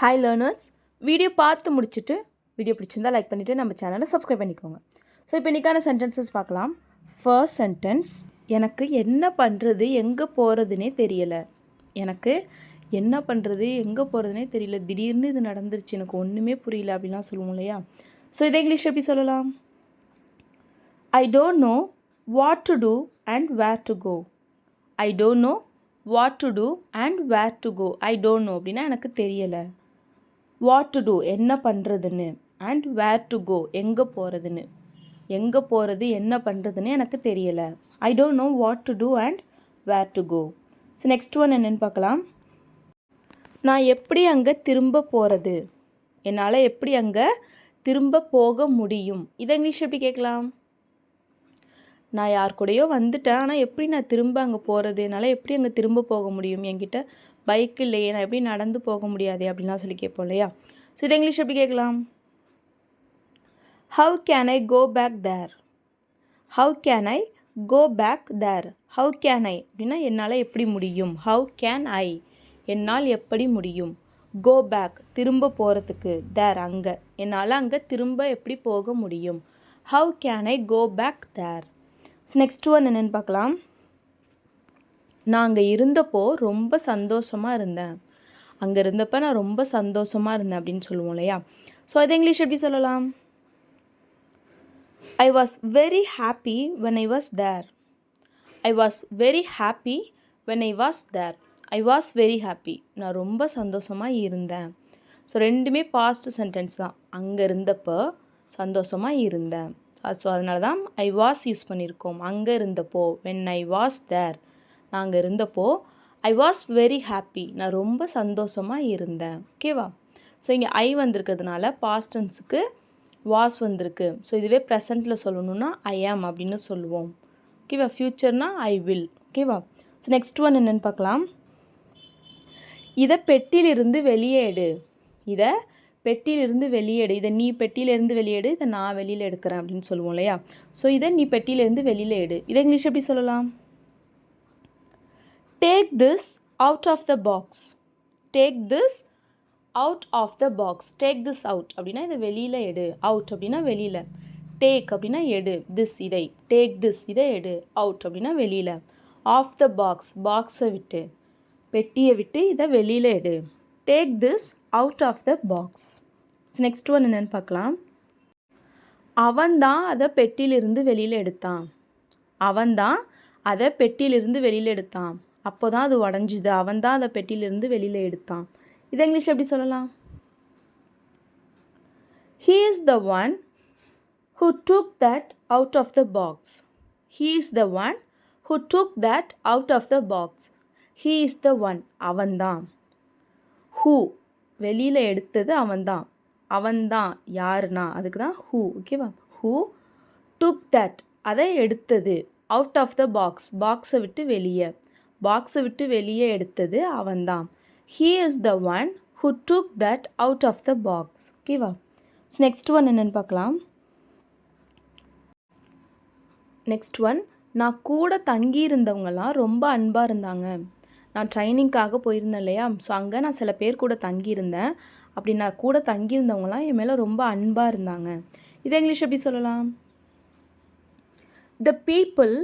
Hi learners, video பார்த்து முடிச்சுட்டு video பிடிச்சிருந்தா லைக் பண்ணிவிட்டு நம்ம சேனலை சப்ஸ்கிரைப் பண்ணிக்கோங்க. ஸோ இப்போ இன்றைக்கான சென்டென்சஸ் பார்க்கலாம். ஃபர்ஸ்ட் சென்டென்ஸ், எனக்கு என்ன பண்ணுறது எங்கே போகிறதுனே தெரியலை. எனக்கு என்ன பண்ணுறது எங்கே போகிறதுனே தெரியல, திடீர்னு இது நடந்துருச்சு, எனக்கு ஒன்றுமே புரியல அப்படின்லாம் சொல்லுவோம் இல்லையா. ஸோ இதை இங்கிலீஷ் எப்படி சொல்லலாம்? I don't know what to do and where to go. I don't know what to do and where to go. I don't know அப்படின்னா எனக்கு தெரியலை. வாட் டு டூ என்ன பண்ணுறதுன்னு, அண்ட் வேர் டு கோ எங்கே போகிறதுன்னு, எங்கே போகிறது என்ன பண்ணுறதுன்னு எனக்கு தெரியலை. I don't know what to do and where to go. So next one என்னென்னு பார்க்கலாம். நான் எப்படி அங்கே திரும்ப போகிறது, என்னால் எப்படி அங்கே திரும்ப போக முடியும். இதை இங்கிலீஷ் எப்படி கேட்கலாம்? நான் யார் கூடயோ வந்துட்டேன், ஆனால் எப்படி நான் திரும்ப அங்கே போகிறது, என்னால் எப்படி அங்கே திரும்ப போக முடியும், என்கிட்ட பைக் இல்லையே, நான் எப்படி நடந்து போக முடியாது அப்படின்லாம் சொல்லி கேட்போம் இல்லையா. ஸோ இதை இங்கிலீஷ் எப்படி கேட்கலாம்? How can I go back there. How can I go back there. How can I அப்படின்னா என்னால் எப்படி முடியும். ஹவு கேன் ஐ என்னால் எப்படி முடியும். கோ பேக் திரும்ப போகிறதுக்கு, தேர் அங்கே, என்னால் அங்கே திரும்ப எப்படி போக முடியும். How can I go back there. So next one என்னென்னு பார்க்கலாம். நான் அங்கே இருந்தப்போ ரொம்ப சந்தோஷமாக இருந்தேன். அங்கே இருந்தப்போ நான் ரொம்ப சந்தோஷமாக இருந்தேன் அப்படின்னு சொல்லுவோம் இல்லையா. ஸோ அதை இங்கிலீஷ் எப்படி சொல்லலாம்? I was very happy when I was there. I was very happy when I was there. I was very happy, நான் ரொம்ப சந்தோஷமாக இருந்தேன். ஸோ ரெண்டுமே பாஸ்ட் சென்டென்ஸ் தான். அங்கே இருந்தப்போ சந்தோஷமாக இருந்தேன். ஸோ அதனால தான் ஐ வாஸ் யூஸ் பண்ணியிருக்கோம். அங்கே இருந்தப்போ, வென் ஐ வாஸ் தேர், நாங்கள் இருந்தப்போ ஐ வாஸ் வெரி ஹாப்பி, நான் ரொம்ப சந்தோஷமாக இருந்தேன். ஓகேவா. ஸோ இங்கே ஐ வந்திருக்கிறதுனால பாஸ்ட் டென்ஸுக்கு வாஸ் வந்திருக்கு. ஸோ இதுவே ப்ரெசண்ட்டில் சொல்லணுன்னா ஐ ஆம் அப்படின்னு சொல்லுவோம். ஓகேவா. ஃப்யூச்சர்னா ஐ வில். ஓகேவா. ஸோ நெக்ஸ்ட் ஒன் என்னென்னு பார்க்கலாம். இதை பெட்டியிலிருந்து வெளியே எடு. இதை பெட்டியிலிருந்து வெளியேடு. இதை நீ பெட்டியிலேருந்து வெளியேடு, இதை நான் வெளியில் எடுக்கிறேன் அப்படின்னு சொல்லுவோம் இல்லையா. ஸோ இதை நீ பெட்டியிலேருந்து வெளியில் எடு. இதை இங்கிலீஷ் எப்படி சொல்லலாம்? Take this out of the box. Take this out of the box. Take this out அப்படின்னா இதை வெளியில் எடு. அவுட் அப்படின்னா வெளியில். டேக் அப்படின்னா எடு. திஸ் இதை. டேக் திஸ் இதை எடு. அவுட் அப்படின்னா வெளியில். ஆஃப் த பாக்ஸ் பாக்ஸை விட்டு, பெட்டியை விட்டு இதை வெளியில் எடு. Take this out of the box. Next one என்னென்னு பார்க்கலாம். அவன்தான் அதை பெட்டியிலிருந்து வெளியில் எடுத்தான். அவன்தான் அதை பெட்டியிலிருந்து வெளியில் எடுத்தான். அப்போ தான் அது உடஞ்சிது. அவன்தான் அதை பெட்டியிலிருந்து வெளியில் எடுத்தான். இதை இங்கிலீஷ் எப்படி சொல்லலாம்? He is the one who took that out of the box. He is the one who took that out of the box. He is the one. அவன்தான். Who வெளியில் எடுத்தது அவன்தான். அவன்தான் யாருன்னா அதுக்கு தான் who. ஓகேவா. Who took that அதை எடுத்தது. அவுட் ஆஃப் த பாக்ஸ் பாக்ஸை விட்டு வெளியே. பாக்ஸை விட்டு வெளியே எடுத்தது அவன்தான். He is the one who took that out of the box. ஓகேவா. ஸோ நெக்ஸ்ட் ஒன் என்னென்னு பார்க்கலாம். நெக்ஸ்ட் ஒன், நான் கூட தங்கியிருந்தவங்கலாம் ரொம்ப அன்பாக இருந்தாங்க. நான் ட்ரைனிங்காக போயிருந்தேன் இல்லையா. ஸோ அங்கே நான் சில பேர் கூட தங்கியிருந்தேன். அப்படி நான் கூட தங்கியிருந்தவங்களாம் என் மேலே ரொம்ப அன்பாக இருந்தாங்க. இதை இங்கிலீஷ் எப்படி சொல்லலாம்? The people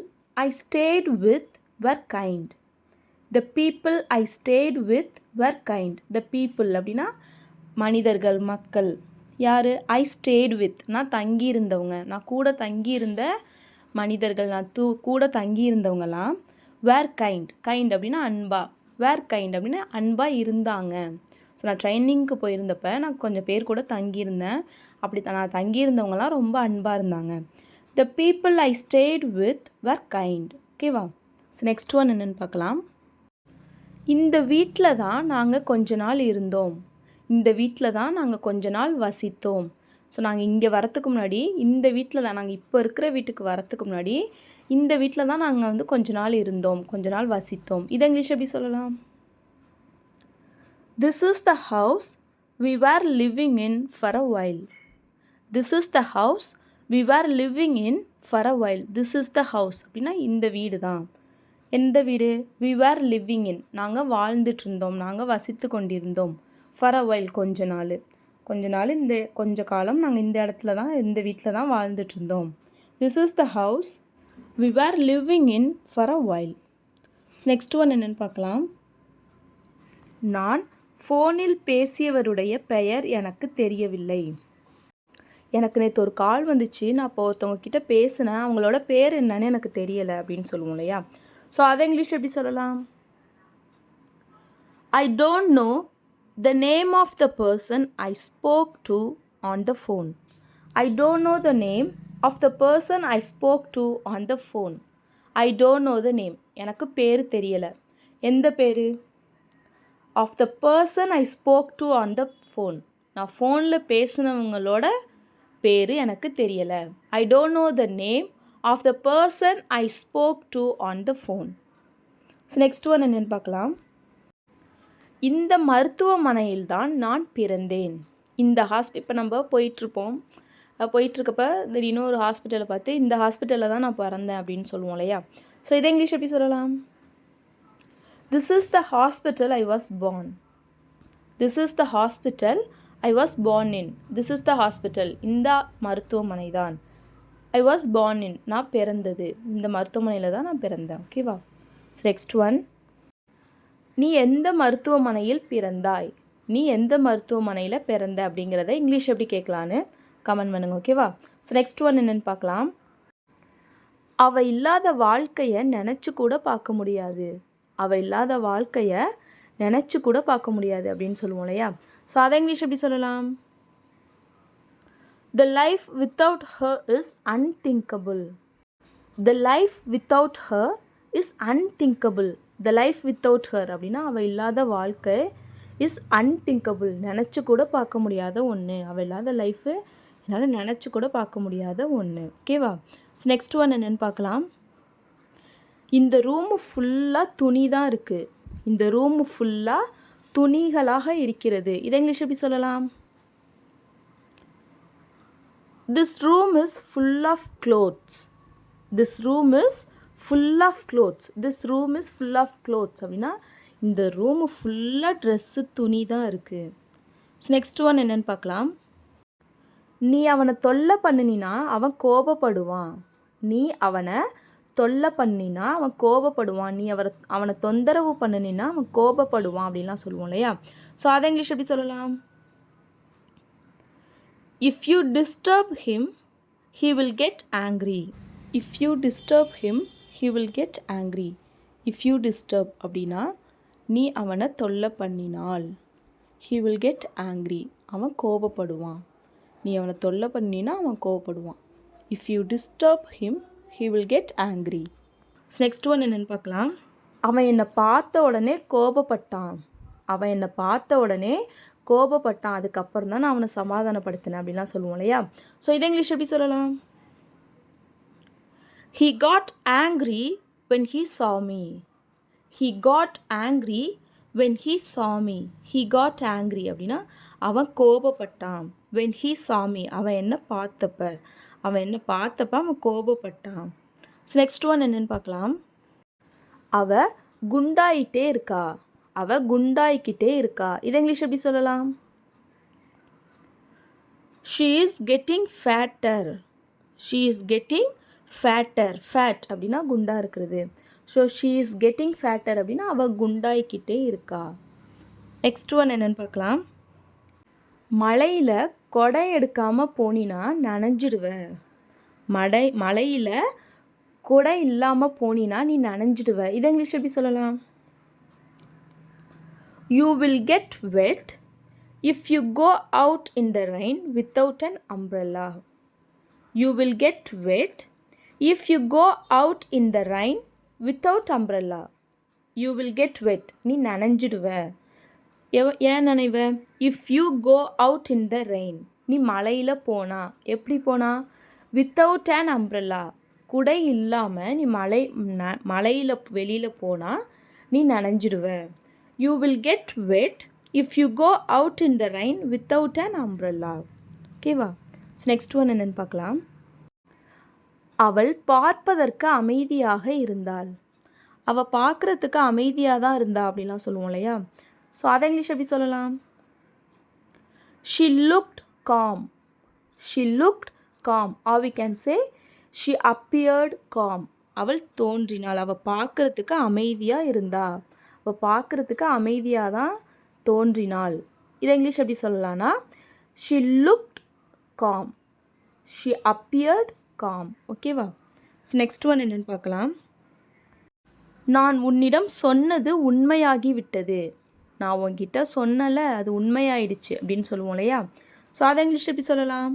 I stayed with were kind. The people I stayed with were kind. The people அப்படின்னா மனிதர்கள், மக்கள். யார்? I stayed with நான் தங்கியிருந்தவங்க, நான் கூட தங்கியிருந்த மனிதர்கள், நான் கூட தங்கியிருந்தவங்களாம் were kind. கைண்ட் அப்படின்னா அன்பா. were kind அப்படின்னா அன்பாக இருந்தாங்க. ஸோ நான் ட்ரைனிங்க்கு போயிருந்தப்போ நான் கொஞ்சம் பேர் கூட தங்கியிருந்தேன். அப்படி நான் தங்கியிருந்தவங்களாம் ரொம்ப அன்பாக இருந்தாங்க. The people I stayed with were kind. ஓகேவா. ஸோ நெக்ஸ்ட் ஒன் என்னென்னு பார்க்கலாம். இந்த வீட்டில் தான் நாங்கள் கொஞ்ச நாள் இருந்தோம். இந்த வீட்டில் தான் நாங்கள் கொஞ்ச நாள் வசித்தோம். ஸோ நாங்கள் இங்கே வரத்துக்கு முன்னாடி இந்த வீட்டில் தான், நாங்கள் இப்போ இருக்கிற வீட்டுக்கு வரத்துக்கு முன்னாடி இந்த வீட்டில் தான் நாங்கள் கொஞ்ச நாள் இருந்தோம், கொஞ்ச நாள் வசித்தோம். இதை இங்கிலீஷ் எப்படி சொல்லலாம்? This is the house we were living in for a while. This is the house we were living in for a while. This is the house அப்படின்னா இந்த வீடு தான். எந்த வீடு? we were living in நாங்கள் வாழ்ந்துட்டு இருந்தோம், நாங்கள் வசித்து கொண்டிருந்தோம். ஃபார் அ வைல் கொஞ்ச நாள் கொஞ்ச காலம் நாங்கள் இந்த வீட்டில் தான் வாழ்ந்துட்டு இருந்தோம். This is the house we were living in for a while. Next one என்னென்னு பார்க்கலாம். நான் ஃபோனில் பேசியவருடைய பெயர் எனக்கு தெரியவில்லை. எனக்கு நேற்று ஒரு கால் வந்துச்சு, நான் இப்போ ஒருத்தவங்க கிட்ட பேசினேன், அவங்களோட பேர் என்னன்னு எனக்கு தெரியலை அப்படின்னு சொல்லுவோம் இல்லையா. ஸோ அதை இங்கிலீஷ் எப்படி சொல்லலாம்? I don't know the name of the person I spoke to on the phone. I don't know the name of the person I spoke to on the phone. I don't know the name. எனக்கு பேர் தெரியலை. எந்த பேர்? Of the person I spoke to on the phone. நான் ஃபோனில் பேசினவங்களோட பேர் எனக்கு தெரியலை. I don't know the name of the person I spoke to on the phone. So next one என்னென்னு பார்க்கலாம். இந்த மருத்துவமனையில் தான் நான் பிறந்தேன். இந்த இப்போ நம்ம போயிட்டுருக்கப்ப திடீர்னு ஒரு ஹாஸ்பிட்டலை பார்த்து இந்த ஹாஸ்பிட்டலில் தான் நான் பிறந்தேன் அப்படின்னு சொல்லுவோம் இல்லையா. ஸோ இதை இங்கிலீஷ் எப்படி சொல்லலாம்? This is the hospital I was born. This is the hospital I was born in. This is the hospital. இந்த மருத்துவமனை தான். I was born in. நான் பிறந்தது இந்த மருத்துவமனையில் தான் நான் பிறந்தேன். ஓகேவா? So next one. நீ எந்த மருத்துவமனையில் பிறந்தாய்? நீ எந்த மருத்துவமனையில் பிறந்த அப்படிங்கிறத இங்கிலீஷ் எப்படி கேட்கலான்னு கமெண்ட் பண்ணுங்க. ஓகேவா? ஸோ நெக்ஸ்ட் ஒன் என்னென்னு பார்க்கலாம். அவள் இல்லாத வாழ்க்கையை நினச்சி கூட பார்க்க முடியாது. அவள் இல்லாத வாழ்க்கையை நினச்சி கூட பார்க்க முடியாது அப்படின்னு சொல்லுவோம் இல்லையா. ஸோ அதை இங்கிலீஷ் எப்படி சொல்லலாம்? The life without her is unthinkable. The life without her is unthinkable. The life without her அப்படின்னா அவள் இல்லாத வாழ்க்கை இஸ் unthinkable. நினச்சி கூட பார்க்க முடியாத ஒன்று. அவள் இல்லாத லைஃபு என்னால் நினச்சி கூட பார்க்க முடியாத ஒன்று. ஓகேவா? ஸோ நெக்ஸ்ட் ஒன் என்னென்னு பார்க்கலாம். இந்த ரூமு ஃபுல்லாக துணி தான் இருக்குது. இந்த ரூமு ஃபுல்லாக துணிகளாக இருக்கிறது. இதை இங்கிலீஷ் எப்படி சொல்லலாம்? This room is full of clothes. This room is full of clothes. This room is full of clothes அப்படின்னா இந்த ரூமு ஃபுல்லாக ட்ரெஸ்ஸு துணி தான் இருக்குது. ஸோ நெக்ஸ்ட் ஒன் என்னென்னு பார்க்கலாம். நீ அவனை தொல்லை பண்ணினா அவன் கோபப்படுவான். நீ அவனை தொல்லை பண்ணினா அவன் கோபப்படுவான். நீ அவனை தொந்தரவு பண்ணினா அவன் கோபப்படுவான் அப்படின்லாம் சொல்லுவோம் இல்லையா. ஸோ அதை இங்கிலீஷ் எப்படி சொல்லலாம்? If you disturb him, he will get angry. If you disturb him, he will get angry. If you disturb அப்படின்னா நீ அவனை தொல்லை பண்ணினால் he will get angry. அவன் கோபப்படுவான். நீ அவனை தொல்லை பண்ணினா அவன் கோபப்படுவான். If you disturb him, he will get angry. Next one என்னென்னு பார்க்கலாம். அவன் என்னை பார்த்த உடனே கோபப்பட்டான். அவன் என்னை பார்த்த உடனே கோபப்பட்டான். அதுக்கப்புறம் தான் நான் அவனை சமாதானப்படுத்தினேன் அப்படின்லாம் சொல்லுவோம் இல்லையா. ஸோ இதை இங்கிலீஷ் எப்படி சொல்லலாம்? He got angry when he saw me. He got angry when he saw me. He got angry அப்படின்னா அவன் கோபப்பட்டான். when he saw me அவன் என்ன பார்த்தப்ப அவன் கோபப்பட்டான். ஸோ நெக்ஸ்ட் ஒன் என்னென்னு பார்க்கலாம். அவ குண்டாயிட்டே இருக்கா. அவள் குண்டாயிக்கிட்டே இருக்கா. இதை இங்கிலீஷ் எப்படி சொல்லலாம்? She is getting fatter. She is getting fatter. fat அப்படின்னா குண்டா இருக்கிறது. So she is getting fatter அப்படின்னா அவள் குண்டாயிக்கிட்டே இருக்கா. நெக்ஸ்ட் ஒன் என்னென்னு பார்க்கலாம். மழையில் கொடை எடுக்காமல் போனினா நனைஞ்சிடுவேன். மழையில் கொடை இல்லாமல் போனினா நீ நனைஞ்சிடுவ. இதை இங்கிலீஷ் எப்படி சொல்லலாம்? You will get wet if you go out in the rain without an umbrella. You will get wet if you go out in the rain without umbrella. You will get wet. நீ நனைஞ்சிடுவ. ஏன் நனைவ? If you go out in the rain. நீ மழையில் போனா எப்படி போனா? without an umbrella. குடை இல்லாமல் நீ மழையில் வெளியில் போனால் நீ நனைஞ்சிடுவ. You will get wet if you go out in the rain without an umbrella. ஓகேவா? ஸோ நெக்ஸ்ட் ஒன் என்னென்னு பார்க்கலாம். அவள் பார்ப்பதற்கு அமைதியாக இருந்தாள். அவள் பார்க்குறதுக்கு அமைதியாக தான் இருந்தா அப்படின்லாம் சொல்லுவோம் இல்லையா. ஸோ அதை இங்கிலீஷ் எப்படி சொல்லலாம்? She looked calm. She looked calm. Or we can say she appeared calm. அவள் தோன்றினாள். அவள் பார்க்கறதுக்கு அமைதியாக இருந்தா. அவள் பார்க்கறதுக்கு அமைதியாக தான் தோன்றினாள். இதை இங்கிலீஷ் எப்படி சொல்லலாம்னா she looked calm. she appeared calm. ஓகேவா? நெக்ஸ்ட் ஒன் என்னென்னு பார்க்கலாம். நான் உன்னிடம் சொன்னது உண்மையாகி விட்டது. நான் உன்கிட்ட சொன்னல அது உண்மையாயிடுச்சு அப்படின்னு சொல்லுவோம் இல்லையா? ஸோ அதை இங்கிலீஷ் எப்படி சொல்லலாம்?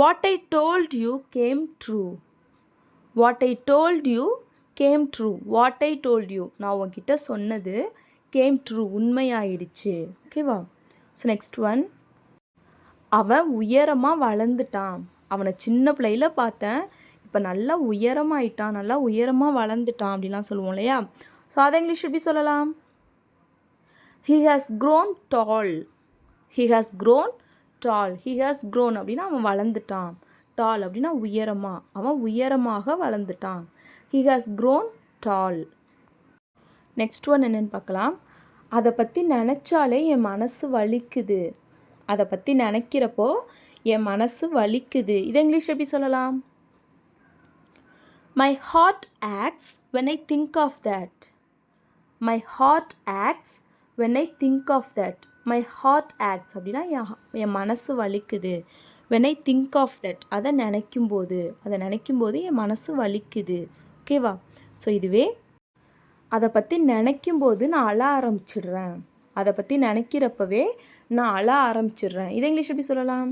What I told you came true. What I told you came true. What I told you நான் உன்கிட்ட சொன்னது கேம் ட்ரூ உண்மையாயிடுச்சு. ஓகேவா? So next one. அவன் உயரமாக வளர்ந்துட்டான். அவனை சின்ன பிள்ளையில் பார்த்தேன், இப்போ நல்லா உயரமாயிட்டான், நல்லா உயரமாக வளர்ந்துட்டான் அப்படிலாம் சொல்லுவோம் இல்லையா? ஸோ அதை இங்கிலீஷ் எப்படி சொல்லலாம்? he has grown tall. he has grown tall. he has grown அப்படின்னா அவன் வளர்ந்துட்டான். tall அப்படின்னா உயரமாக, அவன் உயரமாக வளர்ந்துட்டான். he has grown tall. Next one என்னென்னு பார்க்கலாம். அதை பற்றி நினச்சாலே என் மனசு வலிக்குது. அதை பற்றி நினைக்கிறப்போ என் மனசு வலிக்குது. இதை இங்கிலீஷ் எப்படி சொல்லலாம்? my heart aches when I think of that. my heart aches when I think of that. my heart aches அப்படின்னா என் மனசு வலிக்குது. when I think of that அதை நினைக்கும்போது என் மனசு வலிக்குது. ஓகேவா? ஸோ இதுவே அதை பற்றி நினைக்கும்போது நான் அழ ஆரம்பிச்சிடுறேன். அதை பற்றி நினைக்கிறப்பவே நான் அழ ஆரம்பிச்சிடுறேன். இதை இங்கிலீஷ் எப்படி சொல்லலாம்?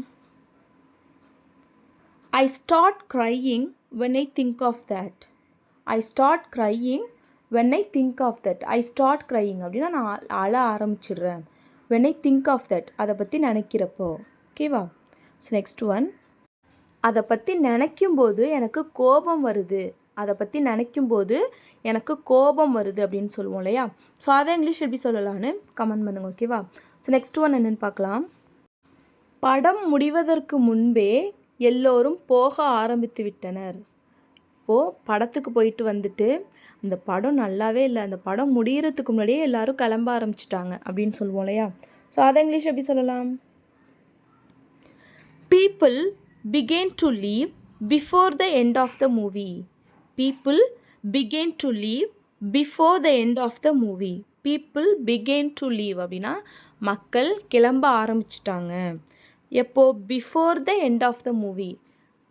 I start crying when I think of that. I start crying when I think of that. I start crying அப்படின்னா நான் அழ ஆரம்பிச்சிடுறேன். when I think of that அதை பற்றி நினைக்கிறப்போ. ஓகேவா? So next one. அதை பற்றி நினைக்கும்போது எனக்கு கோபம் வருது. அதை பற்றி நினைக்கும்போது எனக்கு கோபம் வருது அப்படின்னு சொல்லுவோம் இல்லையா? ஸோ அதை இங்கிலீஷ் எப்படி சொல்லலான்னு கமெண்ட் பண்ணுங்கள். ஓகேவா? ஸோ நெக்ஸ்ட் ஒன் என்னென்னு பார்க்கலாம். படம் முடிவதற்கு முன்பே எல்லோரும் போக ஆரம்பித்து விட்டனர். இப்போது படத்துக்கு போயிட்டு வந்துட்டு அந்த படம் நல்லாவே இல்லை, அந்த படம் முடிகிறதுக்கு முன்னாடியே எல்லோரும் கிளம்ப ஆரம்பிச்சிட்டாங்க அப்படின்னு சொல்லுவோம் இல்லையா? ஸோ அதை இங்கிலீஷ் எப்படி சொல்லலாம்? people began to leave before the end of the movie. people began to leave before the end of the movie. people began to leave அப்படின்னா மக்கள் கிளம்ப ஆரம்பிச்சிட்டாங்க. எப்போ? Before the end of the movie,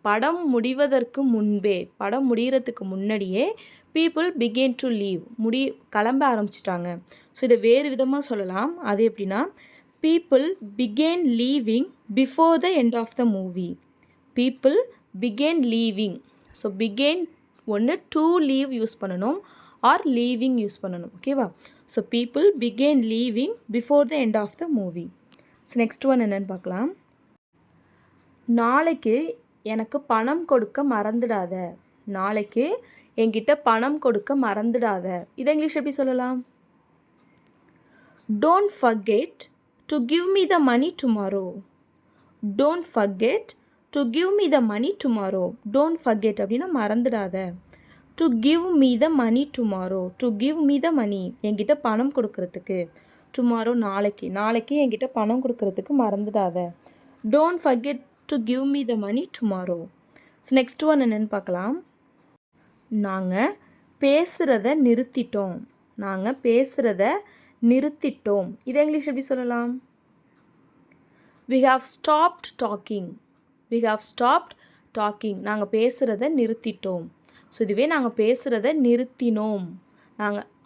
படம் முடிவதற்கு முன்பே, படம் முடிகிறதுக்கு முன்னாடியே பீப்புள் பிகேன் டு லீவ் கிளம்ப ஆரம்பிச்சிட்டாங்க. ஸோ இதை வேறு விதமாக சொல்லலாம். அது எப்படின்னா people began leaving before the end of the movie. People began leaving. So began ஒன்று டு லீவ் யூஸ் பண்ணணும் ஆர் லீவிங் யூஸ் பண்ணணும். ஓகேவா? So people began leaving before the end of the movie. So next one என்னென்னு பார்க்கலாம். நாளைக்கு எனக்கு பணம் கொடுக்க மறந்துடாத. நாளைக்கு என்கிட்ட பணம் கொடுக்க மறந்துடாத. இதை இங்கிலீஷ் எப்படி சொல்லலாம்? Don't forget to give me the money tomorrow. Don't forget to give me the money tomorrow. Don't forget அப்படின்னா மறந்துடாத. To give me the money tomorrow. To give me the money என்கிட்ட பணம் கொடுக்கறதுக்கு. டுமாரோ நாளைக்கு என்கிட்ட பணம் கொடுக்கறதுக்கு மறந்துடாத. Don't forget to give me the money tomorrow. So next one என்னென்னு பார்க்கலாம். நாங்கள் பேசுகிறத நிறுத்திட்டோம். நாங்கள் பேசுகிறத நிறுத்திட்டோம். இதை இங்கிலீஷ் எப்படி சொல்லலாம்? we have stopped talking. we have stopped talking. நாங்கள் பேசுகிறத நிறுத்திட்டோம். ஸோ இதுவே நாங்கள் பேசுகிறத நிறுத்தினோம்.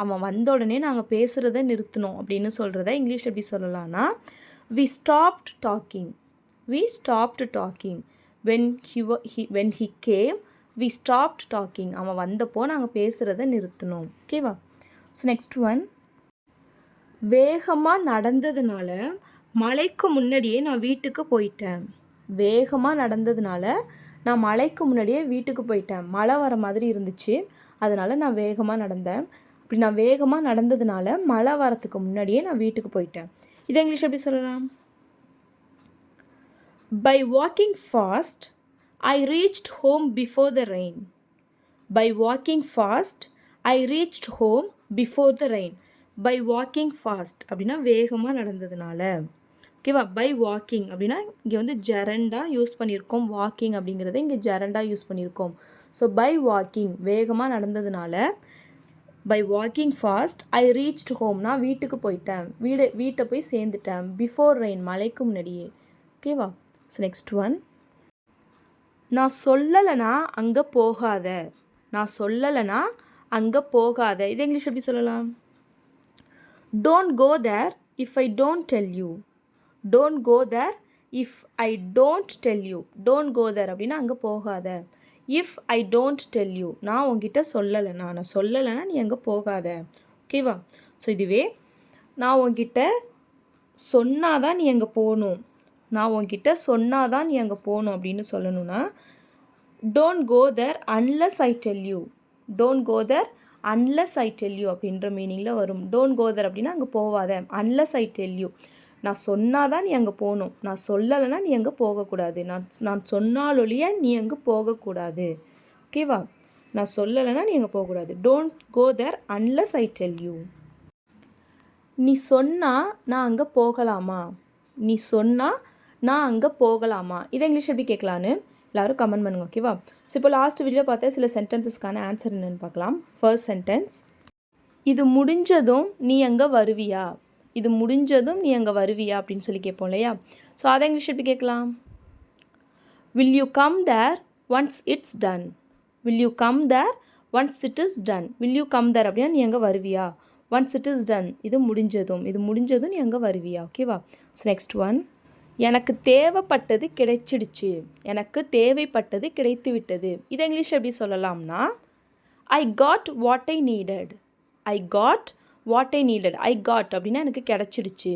அவன் வந்த உடனே நாங்கள் பேசுகிறத நிறுத்தினோம் அப்படின்னு சொல்கிறத இங்கிலீஷ் எப்படி சொல்லலாம்னா we stopped talking. we stopped talking. when he came we stopped talking. அவன் வந்தப்போ நாங்கள் பேசுகிறத நிறுத்தினோம். ஓகேவா? So next one. வேகமாக நடந்ததுனால மழைக்கு முன்னாடியே நான் வீட்டுக்கு போயிட்டேன். வேகமாக நடந்ததுனால நான் மழைக்கு முன்னாடியே வீட்டுக்கு போயிட்டேன். மழை வர மாதிரி இருந்துச்சு, அதனால் நான் வேகமாக நடந்தேன். அப்படி நான் வேகமாக நடந்ததுனால மழை வரத்துக்கு முன்னாடியே நான் வீட்டுக்கு போயிட்டேன். இதை இங்கிலீஷ் எப்படி சொல்லலாம்? By walking fast, I reached home before the rain. By walking fast, I reached home before the rain. By walking fast அப்படின்னா வேகமாக நடந்ததுனால. ஓகேவா. பை வாக்கிங் அப்படின்னா இங்கே வந்து ஜெரண்டாக யூஸ் பண்ணியிருக்கோம். வாக்கிங் அப்படிங்கிறத இங்கே ஜெரண்டாக யூஸ் பண்ணியிருக்கோம். ஸோ பை வாக்கிங் வேகமாக நடந்ததுனால by walking fast I reached home, நான் வீட்டுக்கு போயிட்டேன், வீட்டை போய் சேர்ந்துட்டேன். பிஃபோர் ரெயின் மழைக்கு முன்னாடியே. ஓகேவா. ஸோ நெக்ஸ்ட் ஒன், நான் சொல்லலைனா அங்கே போகாத, நான் சொல்லலைனா அங்கே போகாத. இது இங்கிலீஷ் எப்படி சொல்லலாம்? Don't go there if I don't tell you. Don't go there if I don't tell you. Don't go there அப்படின்னா அங்கே போகாத. If I don't tell you, நான் உங்ககிட்ட சொல்லலைனா, நான் சொல்லலைனா நீ அங்கே போகாத. ஓகேவா. ஸோ இதுவே நான் உங்ககிட்ட சொன்னாதான் நீ அங்கே போகணும், நான் உங்ககிட்ட சொன்னாதான் நீ அங்கே போகணும் அப்படின்னு சொல்லணும்னா don't go there unless I tell you. Don't go there unless I tell you அப்படின்ற மீனிங்கில் வரும். டோன்ட் கோ தேர் அப்படின்னா அங்கே போகாத. அன்லெஸ் ஐ டெல் யூ, நான் சொன்னாதான் நீ அங்கே போகணும், நான் சொல்லலைன்னா நீ அங்கே போகக்கூடாது. நான் சொன்னாலொழிய நீ அங்கே போகக்கூடாது. ஓகேவா. நான் சொல்லலைன்னா நீ அங்கே போகக்கூடாது. Don't go there unless I tell you. நீ சொன்னால் நான் அங்கே போகலாமா, நீ சொன்னால் நான் அங்கே போகலாமா. இதை இங்கிலீஷ் எப்படி கேட்கலான்னு எல்லோரும் கமெண்ட் பண்ணுங்க. ஓகேவா. ஸோ இப்போ லாஸ்ட் வீடியோ பார்த்தா சில சென்டென்சஸ்க்கான ஆன்சர் என்னென்னு பார்க்கலாம். ஃபர்ஸ்ட் சென்டென்ஸ், இது முடிஞ்சதும் நீ அங்கே வருவியா. இது முடிஞ்சதும் நீ அங்கே வருவியா அப்படின்னு சொல்லி கேட்போம் இல்லையா. ஸோ அதை இங்கிலீஷ் எப்படி கேட்கலாம்? Will you come there once it's done. Will you come there once it is done. Will you come there அப்படின்னா நீ அங்கே வருவியா. ஒன்ஸ் இட் இஸ் டன், இது முடிஞ்சதும், இது முடிஞ்சதும் நீ அங்கே வருவியா. ஓகேவா. ஸோ நெக்ஸ்ட் ஒன், எனக்கு தேவைப்பட்டது கிடைச்சிடுச்சு. எனக்கு தேவைப்பட்டது கிடைத்து விட்டது. இதை இங்கிலீஷ் எப்படி சொல்லலாம்னா I got what I needed. I got what I needed. I got அப்படின்னா எனக்கு கிடச்சிடுச்சு.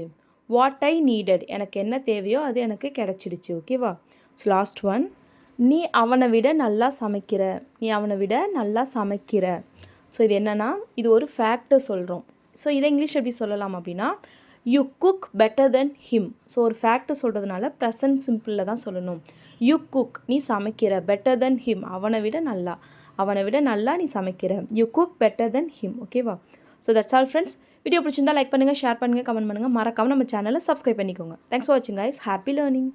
வாட் ஐ நீடட், எனக்கு என்ன தேவையோ அது எனக்கு கிடச்சிடுச்சு. ஓகேவா. ஸோ லாஸ்ட் ஒன், நீ அவனை விட நல்லா சமைக்கிற. நீ அவனை விட நல்லா சமைக்கிற. ஸோ இது என்னென்னா இது ஒரு ஃபேக்டை சொல்கிறோம். ஸோ இதை இங்கிலீஷ் எப்படி சொல்லலாம் அப்படின்னா you cook better then him. So ஒரு ஃபேக்டை சொல்கிறதுனால ப்ரெசன்ட் சிம்பிளில் தான் சொல்லணும். யூ குக், நீ சமைக்கிற. பெட்டர் தென் ஹிம், அவனை விட நல்லா, அவனை விட நல்லா நீ சமைக்கிற. You cook better then him. ஓகேவா. So that's all friends. Video பிடிச்சிருந்தா லைக் பண்ணுங்கள், ஷேர் பண்ணுங்கள், கமெண்ட் பண்ணுங்கள். மறக்காமல் நம்ம சேனலை சப்ஸ்கிரைப் பண்ணிக்கோங்க. தேங்க்ஸ் ஃபார் வாட்சிங் கைஸ். Happy learning.